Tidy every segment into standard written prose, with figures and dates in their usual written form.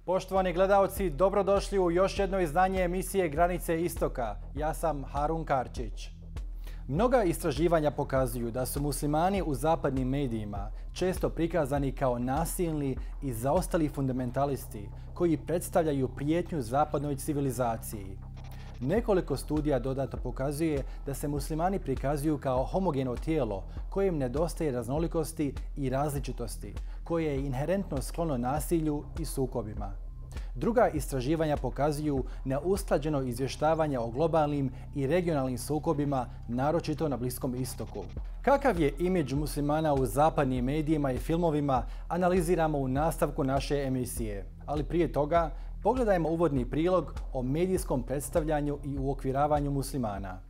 Poštovani gledalci, dobrodošli u još jedno izdanje emisije Granice Istoka. Ja sam Harun Karčić. Mnoga istraživanja pokazuju da su muslimani u zapadnim medijima često prikazani kao nasilni i zaostali fundamentalisti koji predstavljaju prijetnju zapadnoj civilizaciji. Nekoliko studija dodatno pokazuje da se muslimani prikazuju kao homogeno tijelo kojem nedostaje raznolikosti i različitosti, koje je inherentno sklono nasilju i sukobima. Druga istraživanja pokazuju neusklađeno izvještavanje o globalnim i regionalnim sukobima, naročito na Bliskom istoku. Kakav je imidž muslimana u zapadnim medijima i filmovima, analiziramo u nastavku naše emisije. Ali prije toga, pogledajmo uvodni prilog o medijskom predstavljanju i uokviravanju muslimana.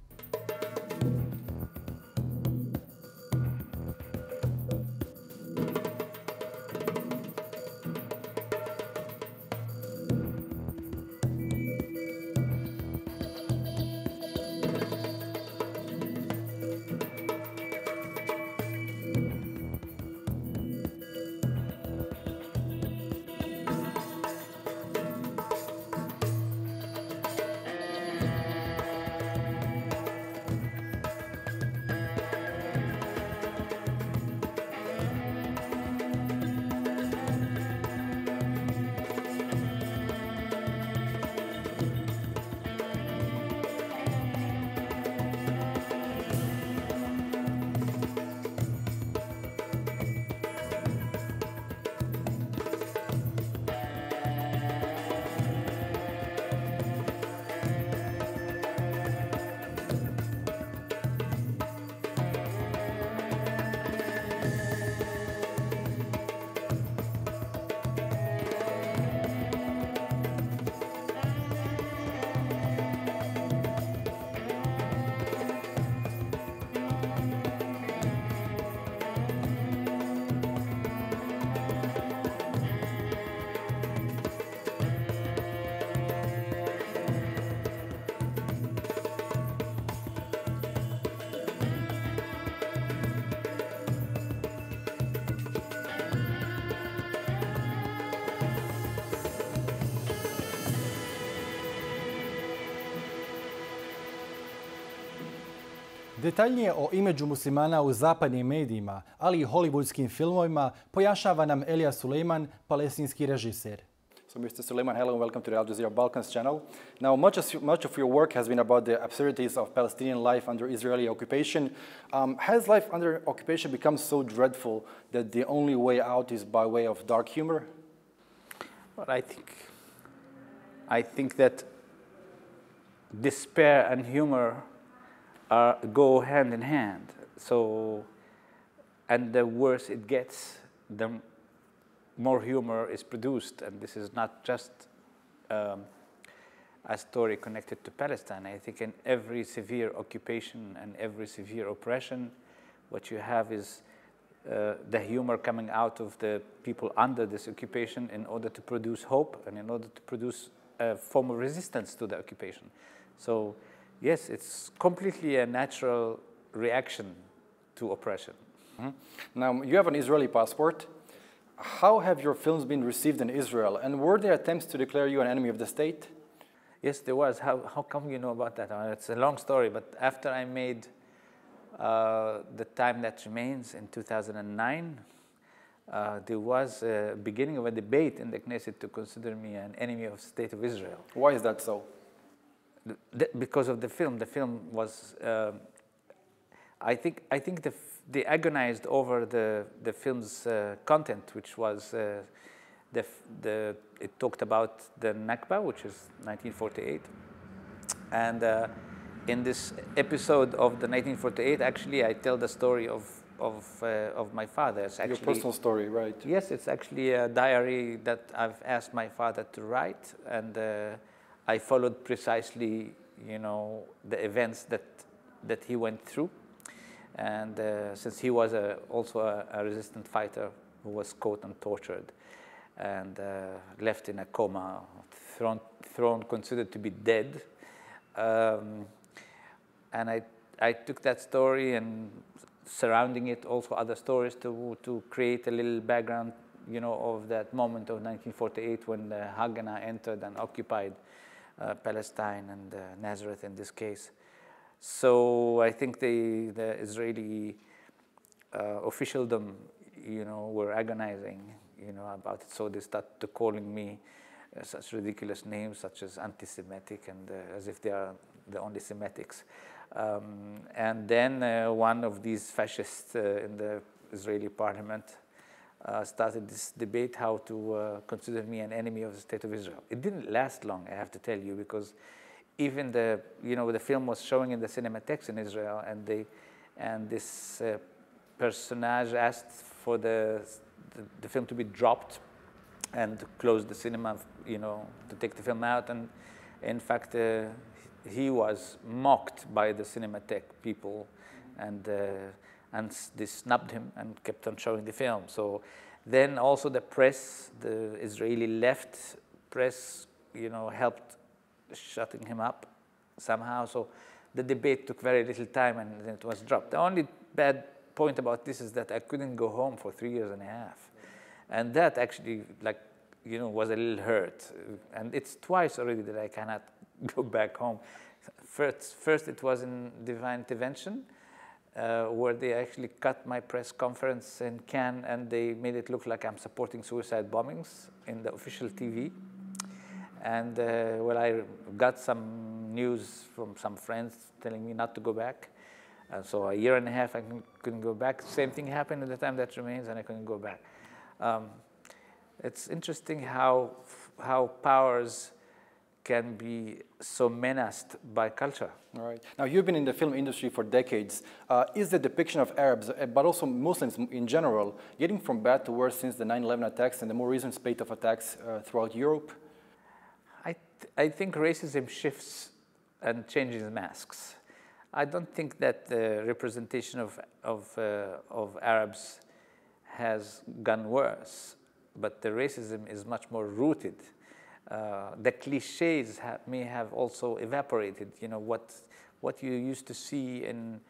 Detaljnije o imidžu muslimana u zapadnim medijima, ali i hollywoodskim filmovima, pojašnjava nam Elija Sulejman, palestinski režiser. So, Mr. Sulejman, hello and welcome to the Al Jazeera Balkans channel. Now, much of your work has been about the absurdities of Palestinian life under Israeli occupation. Has life under occupation become so dreadful that the only way out is by way of dark humor? Well, I think that despair and humor go hand in hand. So, and the worse it gets, the more humor is produced. And this is not just a story connected to Palestine. I think in every severe occupation and every severe oppression, what you have is the humor coming out of the people under this occupation in order to produce hope and in order to produce a form of resistance to the occupation. So, yes, it's completely a natural reaction to oppression. Mm-hmm. Now, you have an Israeli passport. How have your films been received in Israel? And were there attempts to declare you an enemy of the state? Yes, there was. How come you know about that? It's a long story, but after I made The Time That Remains in 2009, there was a beginning of a debate in the Knesset to consider me an enemy of the State of Israel. Why is that so? Because of the film. The film was, I think they agonized over the film's content, which was, it talked about the Nakba, which is 1948. And in this episode of the 1948, actually, I tell the story of my father. It's actually, your personal story, right? Yes, it's actually a diary that I've asked my father to write, and I followed precisely, the events that he went through. And since he was also a resistant fighter who was caught and tortured and left in a coma, considered to be dead. And I took that story and surrounding it also other stories to create a little background you know, of that moment of 1948 when the Haganah entered and occupied Palestine and Nazareth in this case. So I think the Israeli officialdom, you know, were agonizing, you know, about it. So they started calling me such ridiculous names, such as anti-Semitic, and as if they are the only Semitics. And then one of these fascists in the Israeli parliament started this debate how to consider me an enemy of the state of Israel. It didn't last long, I have to tell you, because even the film was showing in the cinematheques in Israel, and this personage asked for the film to be dropped and to close the cinema, you know, to take the film out. And in fact, he was mocked by the cinematheque people, and they snubbed him and kept on showing the film. So then also the press, the Israeli left press, you know, helped shutting him up somehow. So the debate took very little time, and then it was dropped. The only bad point about this is that I couldn't go home for 3 years and a half. And that actually, like, you know, was a little hurt. And it's twice already that I cannot go back home. First it was in Divine Intervention, where they actually cut my press conference in Cannes, and they made it look like I'm supporting suicide bombings in the official TV. And well, I got some news from some friends telling me not to go back. So a year and a half I couldn't go back. Same thing happened at the time that remains, and I couldn't go back. It's interesting how powers can be so menaced by culture. All right. Now, you've been in the film industry for decades. Is the depiction of Arabs, but also Muslims in general, getting from bad to worse since the 9/11 attacks and the more recent spate of attacks throughout Europe? I think racism shifts and changes masks. I don't think that the representation of Arabs has gone worse, but the racism is much more rooted. The cliches may have also evaporated. You know, what you used to see in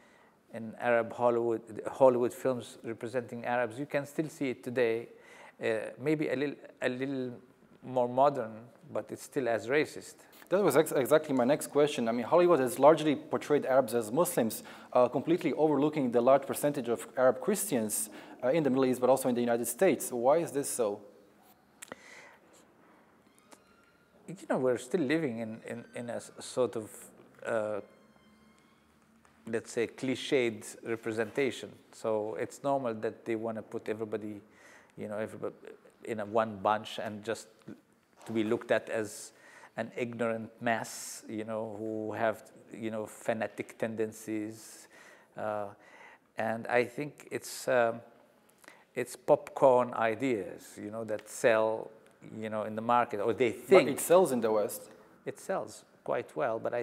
Arab Hollywood films representing Arabs, you can still see it today. Maybe a little more modern, but it's still as racist. That was exactly my next question. I mean, Hollywood has largely portrayed Arabs as Muslims, completely overlooking the large percentage of Arab Christians in the Middle East, but also in the United States. Why is this so? You know, we're still living in a sort of, let's say, cliched representation. So it's normal that they want to put everybody, you know, in a one bunch and just to be looked at as an ignorant mass, you know, who have, you know, fanatic tendencies. And I think it's popcorn ideas, you know, that sell, you know, in the market, or they think. But it sells in the West. It sells quite well, but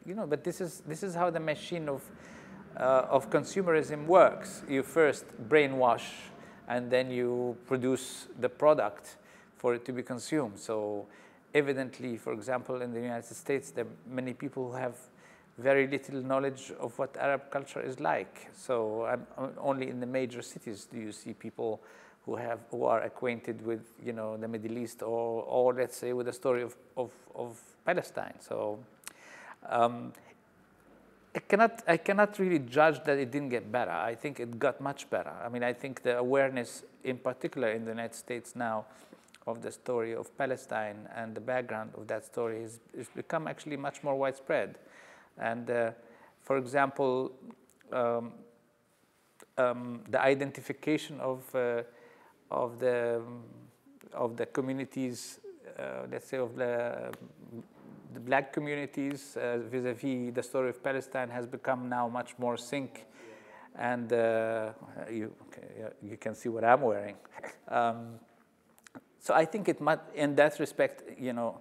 you know, but this is how the machine of consumerism works. You first brainwash, and then you produce the product for it to be consumed. So evidently, for example, in the United States, there are many people who have very little knowledge of what Arab culture is like. So only in the major cities do you see people who are acquainted with, you know, the Middle East, or let's say with the story of Palestine. So I cannot really judge that it didn't get better. I think it got much better. I mean, I think the awareness, in particular in the United States now, of the story of Palestine and the background of that story is become actually much more widespread. And for example, the identification of the communities, let's say of the black communities vis-a-vis the story of Palestine has become now much more sync. And you can see what I'm wearing. So I think it might, in that respect, you know,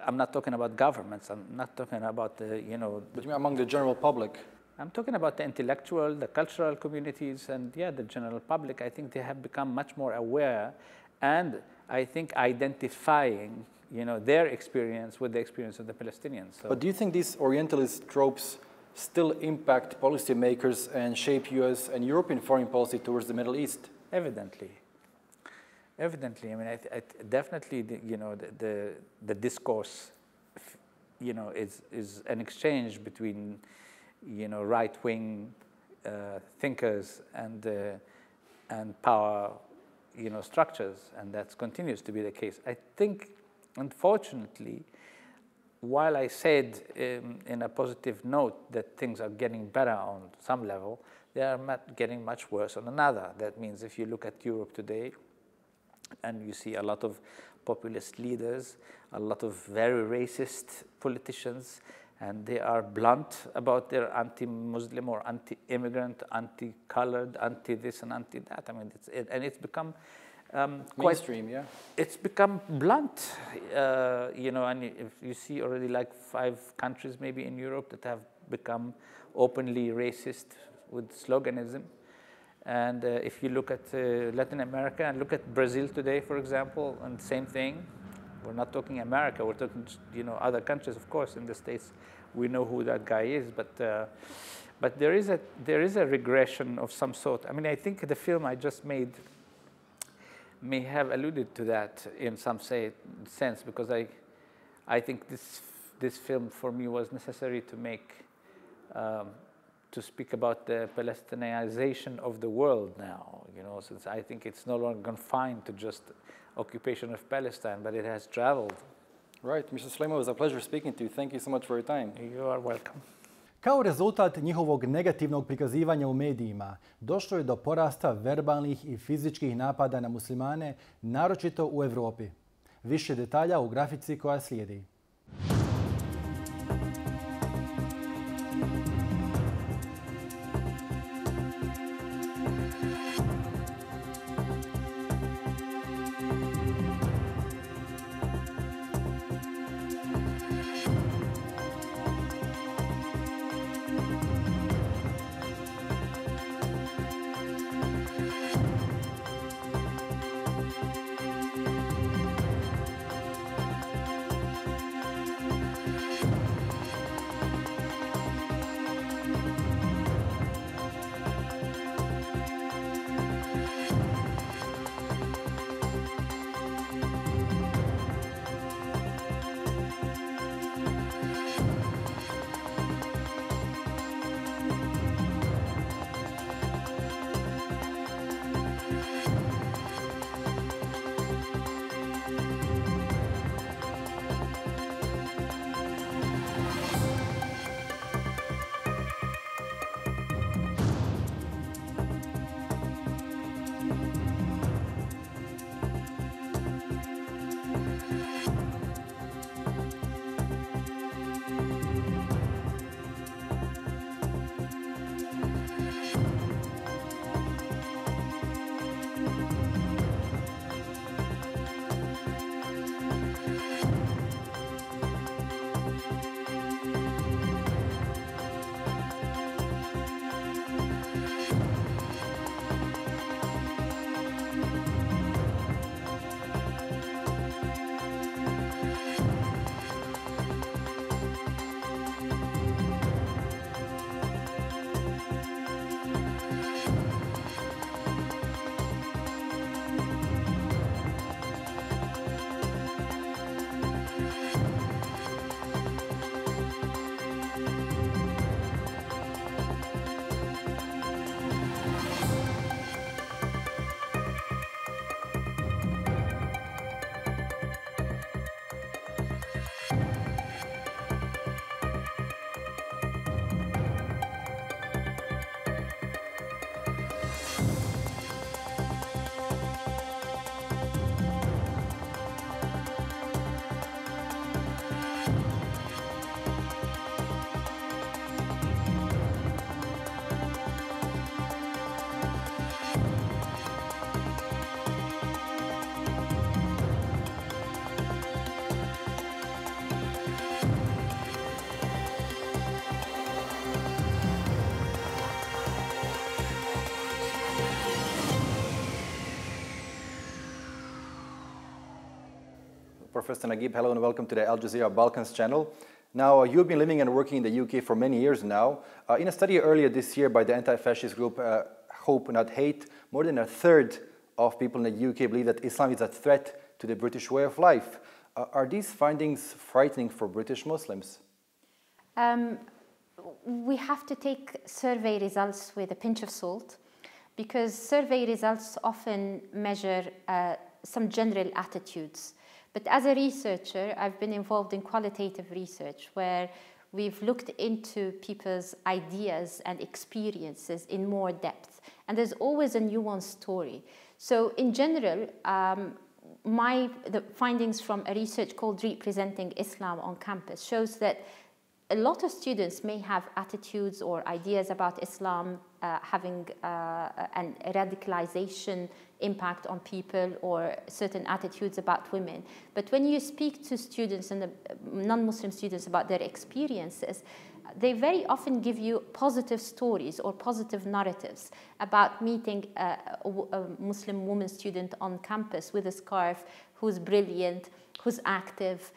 I'm not talking about governments. I'm not talking about the, you know. But you mean among the general public? I'm talking about the intellectual, the cultural communities, and yeah, the general public. I think they have become much more aware, and I think identifying, you know, their experience with the experience of the Palestinians. So. But do you think these Orientalist tropes still impact policymakers and shape U.S. and European foreign policy towards the Middle East? Evidently. Evidently, I mean, definitely, the discourse, is an exchange between, right-wing thinkers and power, structures, and that continues to be the case. I think, unfortunately, while I said in a positive note that things are getting better on some level, they are getting much worse on another. That means if you look at Europe today, and you see a lot of populist leaders, a lot of very racist politicians, and they are blunt about their anti-Muslim or anti-immigrant, anti-colored, anti-this and anti-that. I mean, it's become mainstream, yeah. It's become blunt, and if you see already like 5 countries maybe in Europe that have become openly racist with sloganism. And if you look at Latin America and look at Brazil today, for example, and same thing. We're not talking America, we're talking, other countries, of course. In the States, we know who that guy is, but there is a regression of some sort. I mean, I think the film I just made may have alluded to that in some sense, because I think this film for me was necessary to make, to speak about the Palestinization of the world now, since I think it's no longer confined to just occupation of Palestine, but it has traveled. Right, Mr. Sulejman, it was a pleasure speaking to you. Thank you so much for your time. You are welcome. Kao rezultat njihovog negativnog prikazivanja u medijima, došlo je do porasta verbalnih i fizičkih napada na muslimane, naročito u Europi. Više detalja u grafici koja slijedi. Professor Naguib, hello and welcome to the Al Jazeera Balkans channel. Now, you've been living and working in the UK for many years now. In a study earlier this year by the anti-fascist group Hope Not Hate, more than a third of people in the UK believe that Islam is a threat to the British way of life. Are these findings frightening for British Muslims? We have to take survey results with a pinch of salt, because survey results often measure some general attitudes. But as a researcher, I've been involved in qualitative research where we've looked into people's ideas and experiences in more depth. And there's always a nuanced story. So in general, the findings from a research called Representing Islam on Campus shows that a lot of students may have attitudes or ideas about Islam having a radicalization impact on people, or certain attitudes about women. But when you speak to students and non-Muslim students about their experiences, they very often give you positive stories or positive narratives about meeting a Muslim woman student on campus with a scarf who's brilliant, who's active,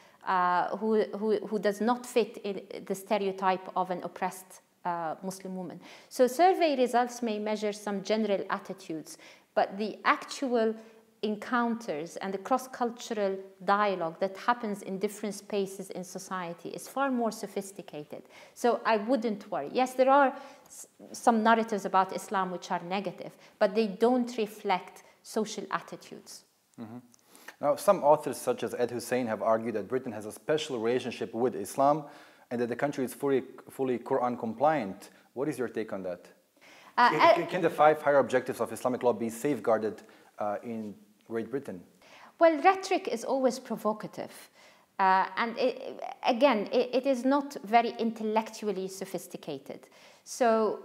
who does not fit in the stereotype of an oppressed Muslim woman. So survey results may measure some general attitudes, but the actual encounters and the cross-cultural dialogue that happens in different spaces in society is far more sophisticated. So I wouldn't worry. Yes, there are some narratives about Islam which are negative, but they don't reflect social attitudes. Mm-hmm. Now, some authors such as Ed Hussein have argued that Britain has a special relationship with Islam and that the country is fully Quran compliant. What is your take on that? Can the 5 higher objectives of Islamic law be safeguarded in Great Britain? Well, rhetoric is always provocative. And it is not very intellectually sophisticated. So,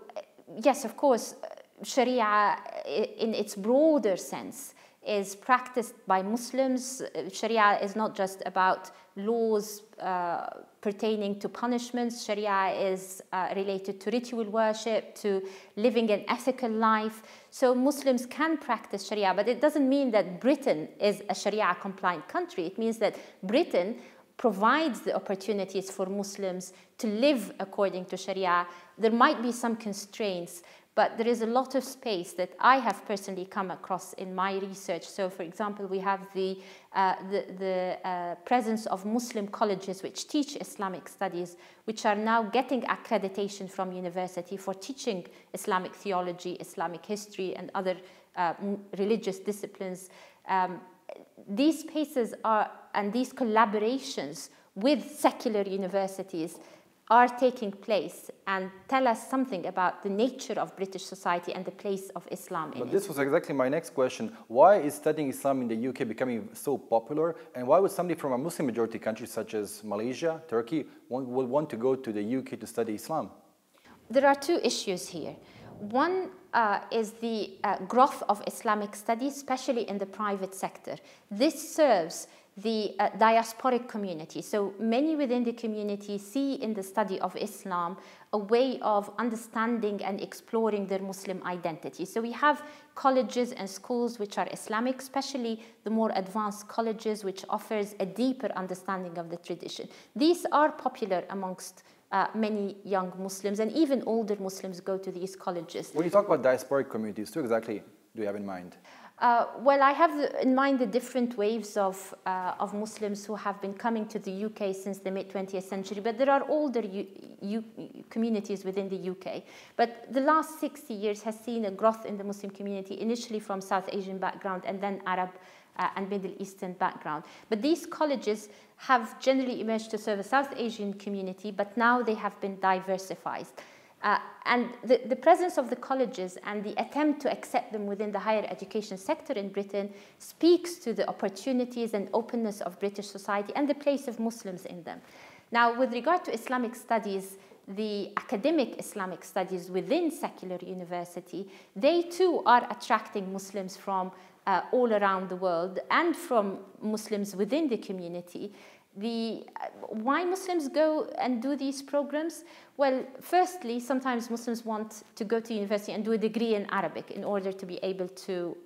yes, of course, Sharia in its broader sense is practiced by Muslims. Sharia is not just about laws pertaining to punishments. Sharia is related to ritual worship, to living an ethical life. So Muslims can practice Sharia, but it doesn't mean that Britain is a Sharia compliant country. It means that Britain provides the opportunities for Muslims to live according to Sharia. There might be some constraints, but there is a lot of space that I have personally come across in my research. So, for example, we have the presence of Muslim colleges which teach Islamic studies, which are now getting accreditation from university for teaching Islamic theology, Islamic history, and other religious disciplines. These spaces and these collaborations with secular universities are taking place and tell us something about the nature of British society and the place of Islam in it. But this was exactly my next question. Why is studying Islam in the UK becoming so popular? And why would somebody from a Muslim majority country such as Malaysia, Turkey, would want to go to the UK to study Islam? There are 2 issues here. One is the growth of Islamic studies, especially in the private sector. This serves the diasporic community. So many within the community see in the study of Islam a way of understanding and exploring their Muslim identity. So we have colleges and schools which are Islamic, especially the more advanced colleges, which offers a deeper understanding of the tradition. These are popular amongst many young Muslims, and even older Muslims go to these colleges. When you talk about diasporic communities, who exactly do you have in mind? Well, I have in mind the different waves of Muslims who have been coming to the UK since the mid-20th century, but there are older communities within the UK. But the last 60 years has seen a growth in the Muslim community, initially from South Asian background and then Arab and Middle Eastern background. But these colleges have generally emerged to serve a South Asian community, but now they have been diversified. And the presence of the colleges and the attempt to accept them within the higher education sector in Britain speaks to the opportunities and openness of British society and the place of Muslims in them. Now, with regard to Islamic studies, the academic Islamic studies within secular university, they too are attracting Muslims from all around the world and from Muslims within the community. Why Muslims go and do these programs? Well, firstly, sometimes Muslims want to go to university and do a degree in Arabic in order to be able to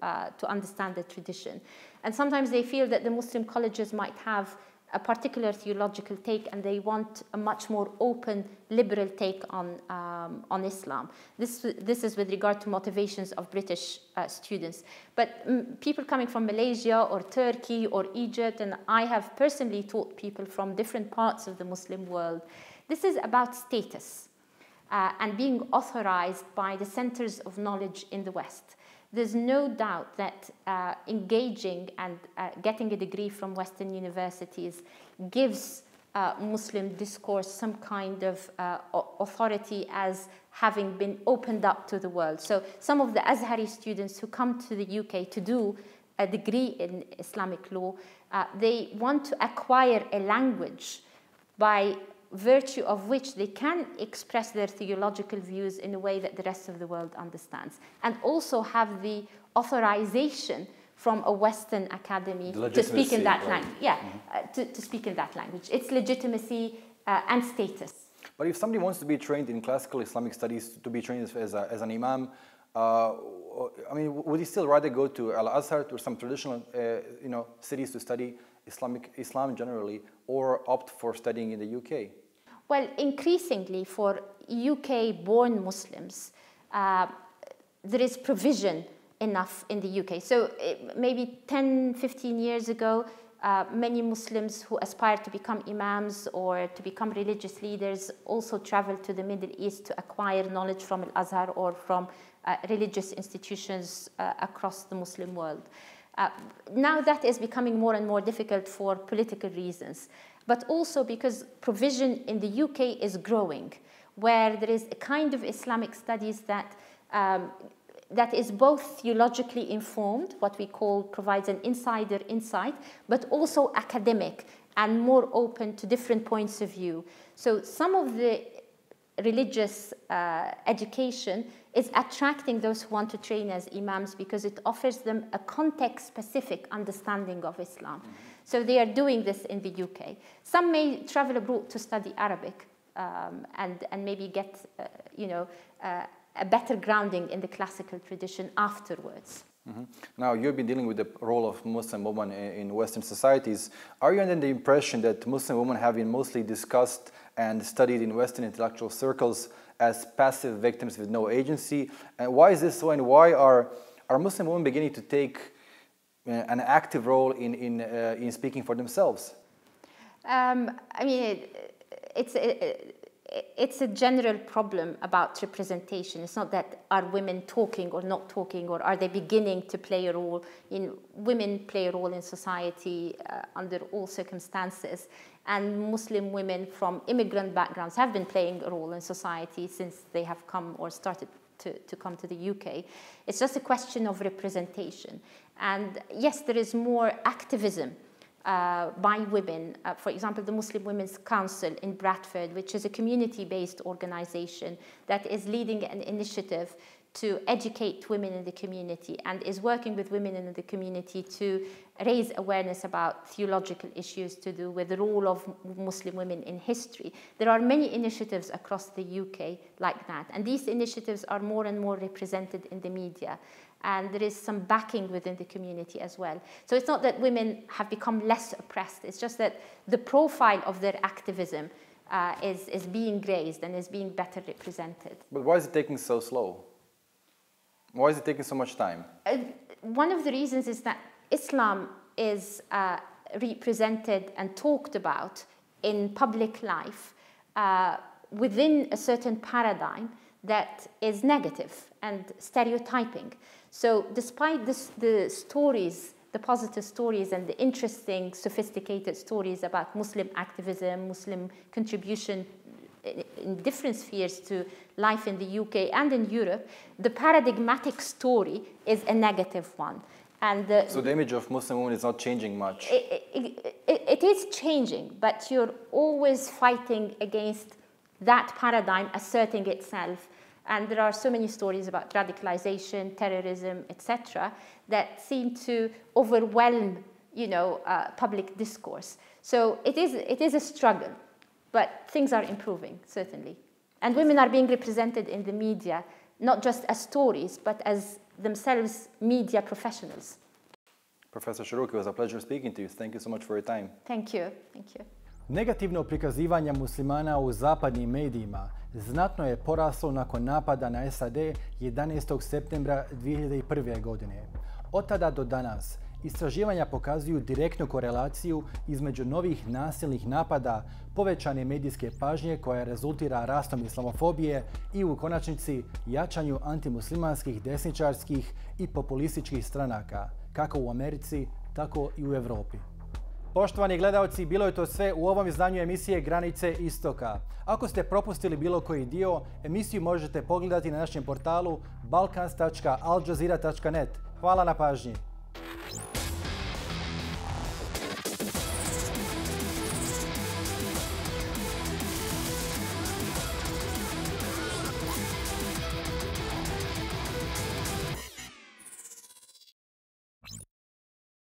understand the tradition. And sometimes they feel that the Muslim colleges might have a particular theological take, and they want a much more open, liberal take on Islam. This is with regard to motivations of British students. But people coming from Malaysia or Turkey or Egypt, and I have personally taught people from different parts of the Muslim world, this is about status and being authorized by the centers of knowledge in the West. There's no doubt that engaging and getting a degree from Western universities gives Muslim discourse some kind of authority as having been opened up to the world. So some of the Azhari students who come to the UK to do a degree in Islamic law, they want to acquire a language by virtue of which they can express their theological views in a way that the rest of the world understands, and also have the authorization from a Western academy to speak in that language. Yeah, to speak in that language. It's legitimacy and status. But if somebody wants to be trained in classical Islamic studies, to be trained as an imam, I mean, would he still rather go to Al-Azhar, to some traditional cities to study Islam generally, or opt for studying in the UK? Well, increasingly for UK-born Muslims, there is provision enough in the UK. So maybe 10, 15 years ago, many Muslims who aspired to become imams or to become religious leaders also traveled to the Middle East to acquire knowledge from Al-Azhar or from religious institutions across the Muslim world. Now that is becoming more and more difficult for political reasons, but also because provision in the UK is growing, where there is a kind of Islamic studies that that is both theologically informed, what we call provides an insider insight, but also academic and more open to different points of view. So some of the religious education is attracting those who want to train as imams because it offers them a context-specific understanding of Islam. So they are doing this in the UK. Some may travel abroad to study Arabic and maybe get, a better grounding in the classical tradition afterwards. Now, you've been dealing with the role of Muslim women in Western societies. Are you under the impression that Muslim women have been mostly discussed and studied in Western intellectual circles as passive victims with no agency? And why is this so, and why are Muslim women beginning to take an active role in speaking for themselves? I mean, it's a general problem about representation. It's not that are women talking or not talking, or are they beginning to play a role. Women play a role in society under all circumstances, and Muslim women from immigrant backgrounds have been playing a role in society since they have come or started to come to the UK. It's just a question of representation. And yes, there is more activism by women. For example, the Muslim Women's Council in Bradford, which is a community-based organization that is leading an initiative to educate women in the community and is working with women in the community to raise awareness about theological issues to do with the role of Muslim women in history. There are many initiatives across the UK like that, and these initiatives are more and more represented in the media. And there is some backing within the community as well. So it's not that women have become less oppressed, it's just that the profile of their activism is being raised and is being better represented. But why is it taking so slow? Why is it taking so much time? One of the reasons is that Islam is represented and talked about in public life within a certain paradigm that is negative and stereotyping. So despite the stories, the positive stories and the interesting, sophisticated stories about Muslim activism, Muslim contribution in different spheres to life in the UK and in Europe, the paradigmatic story is a negative one. And so the image of Muslim women is not changing much? It is changing, but you're always fighting against that paradigm asserting itself. And there are so many stories about radicalization, terrorism, etc., that seem to overwhelm, public discourse. So it is a struggle, but things are improving, certainly. And women are being represented in the media, not just as stories, but as themselves media professionals. Professor Shahrukh, it was a pleasure speaking to you. Thank you so much for your time. Thank you. Thank you. Negativno prikazivanje muslimana u zapadnim medijima znatno je poraslo nakon napada na SAD 11. septembra 2001. godine. Od tada do danas istraživanja pokazuju direktnu korelaciju između novih nasilnih napada, povećane medijske pažnje koja rezultira rastom islamofobije i u konačnici jačanju antimuslimanskih, desničarskih i populističkih stranaka, kako u Americi, tako i u Europi. Poštovani gledalci, bilo je to sve u ovom izdanju emisije Granice Istoka. Ako ste propustili bilo koji dio, emisiju možete pogledati na našem portalu balkans.aljazeera.net. Hvala na pažnji.